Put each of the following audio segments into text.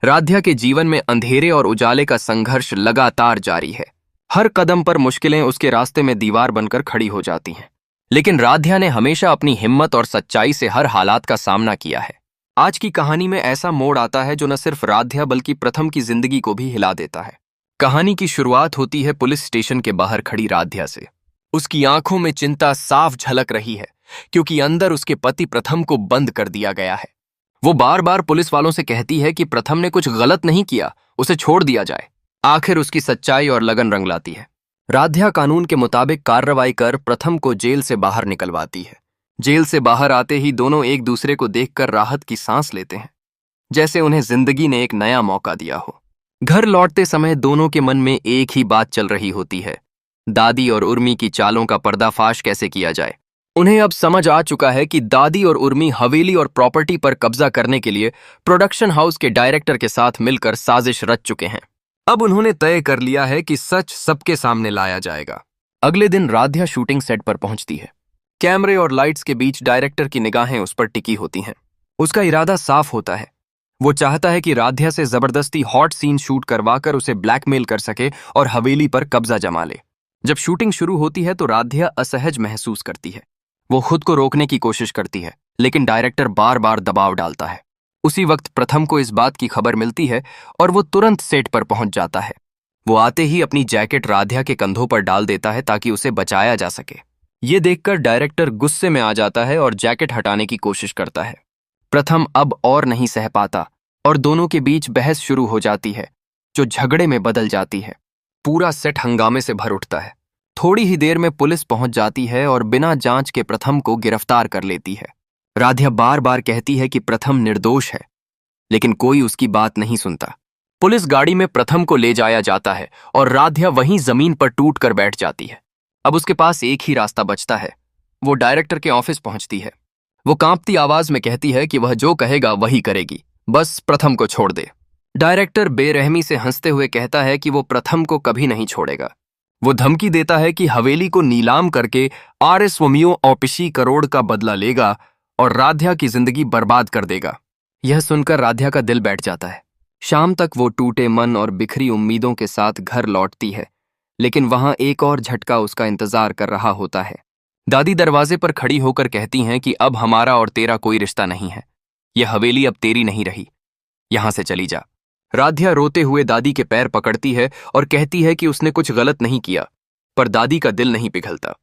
राध्या के जीवन में अंधेरे और उजाले का संघर्ष लगातार जारी है। हर कदम पर मुश्किलें उसके रास्ते में दीवार बनकर खड़ी हो जाती हैं, लेकिन राध्या ने हमेशा अपनी हिम्मत और सच्चाई से हर हालात का सामना किया है। आज की कहानी में ऐसा मोड़ आता है जो न सिर्फ राध्या बल्कि प्रथम की जिंदगी को भी हिला देता है। कहानी की शुरुआत होती है पुलिस स्टेशन के बाहर खड़ी राध्या से। उसकी आंखों में चिंता साफ झलक रही है, क्योंकि अंदर उसके पति प्रथम को बंद कर दिया गया है। वो बार बार पुलिस वालों से कहती है कि प्रथम ने कुछ गलत नहीं किया, उसे छोड़ दिया जाए। आखिर उसकी सच्चाई और लगन रंग लाती है। राध्या कानून के मुताबिक कार्रवाई कर प्रथम को जेल से बाहर निकलवाती है। जेल से बाहर आते ही दोनों एक दूसरे को देखकर राहत की सांस लेते हैं, जैसे उन्हें जिंदगी ने एक नया मौका दिया हो। घर लौटते समय दोनों के मन में एक ही बात चल रही होती है, दादी और उर्मी की चालों का पर्दाफाश कैसे किया जाए। उन्हें अब समझ आ चुका है कि दादी और उर्मी हवेली और प्रॉपर्टी पर कब्जा करने के लिए प्रोडक्शन हाउस के डायरेक्टर के साथ मिलकर साजिश रच चुके हैं। अब उन्होंने तय कर लिया है कि सच सबके सामने लाया जाएगा। अगले दिन राध्या शूटिंग सेट पर पहुंचती है। कैमरे और लाइट्स के बीच डायरेक्टर की निगाहें उस पर टिकी होती हैं। उसका इरादा साफ होता है। वो चाहता है कि राध्या से जबरदस्ती हॉट सीन शूट करवाकर उसे ब्लैकमेल कर सके और हवेली पर कब्जा जमा ले। जब शूटिंग शुरू होती है तो राध्या असहज महसूस करती है। वो खुद को रोकने की कोशिश करती है, लेकिन डायरेक्टर बार बार दबाव डालता है। उसी वक्त प्रथम को इस बात की खबर मिलती है और वो तुरंत सेट पर पहुंच जाता है। वो आते ही अपनी जैकेट राध्या के कंधों पर डाल देता है ताकि उसे बचाया जा सके। ये देखकर डायरेक्टर गुस्से में आ जाता है और जैकेट हटाने की कोशिश करता है। प्रथम अब और नहीं सह पाता और दोनों के बीच बहस शुरू हो जाती है, जो झगड़े में बदल जाती है। पूरा सेट हंगामे से भर उठता है। थोड़ी ही देर में पुलिस पहुंच जाती है और बिना जांच के प्रथम को गिरफ्तार कर लेती है। राध्या बार बार कहती है कि प्रथम निर्दोष है, लेकिन कोई उसकी बात नहीं सुनता। पुलिस गाड़ी में प्रथम को ले जाया जाता है और राध्या वहीं जमीन पर टूट कर बैठ जाती है। अब उसके पास एक ही रास्ता बचता है। वो डायरेक्टर के ऑफिस पहुंचती है। वो कांपती आवाज में कहती है कि वह जो कहेगा वही करेगी, बस प्रथम को छोड़ दे। डायरेक्टर बेरहमी से हंसते हुए कहता है कि वो प्रथम को कभी नहीं छोड़ेगा। वो धमकी देता है कि हवेली को नीलाम करके आरएसवमियों औपिशी करोड़ का बदला लेगा और राध्या की जिंदगी बर्बाद कर देगा। यह सुनकर राध्या का दिल बैठ जाता है। शाम तक वो टूटे मन और बिखरी उम्मीदों के साथ घर लौटती है, लेकिन वहां एक और झटका उसका इंतजार कर रहा होता है। दादी दरवाजे पर खड़ी होकर कहती हैं कि अब हमारा और तेरा कोई रिश्ता नहीं है। यह हवेली अब तेरी नहीं रही, यहां से चली जा। राध्या रोते हुए दादी के पैर पकड़ती है और कहती है कि उसने कुछ गलत नहीं किया, पर दादी का दिल नहीं पिघलता।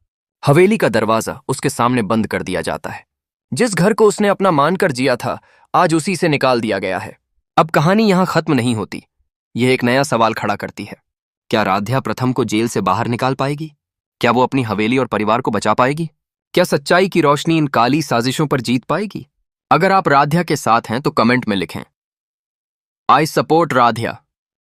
हवेली का दरवाजा उसके सामने बंद कर दिया जाता है। जिस घर को उसने अपना मानकर जिया था, आज उसी से निकाल दिया गया है। अब कहानी यहां खत्म नहीं होती। यह एक नया सवाल खड़ा करती है। क्या राध्या प्रथम को जेल से बाहर निकाल पाएगी? क्या वो अपनी हवेली और परिवार को बचा पाएगी? क्या सच्चाई की रोशनी इन काली साजिशों पर जीत पाएगी? अगर आप राध्या के साथ हैं तो कमेंट में लिखें, आई सपोर्ट राध्या।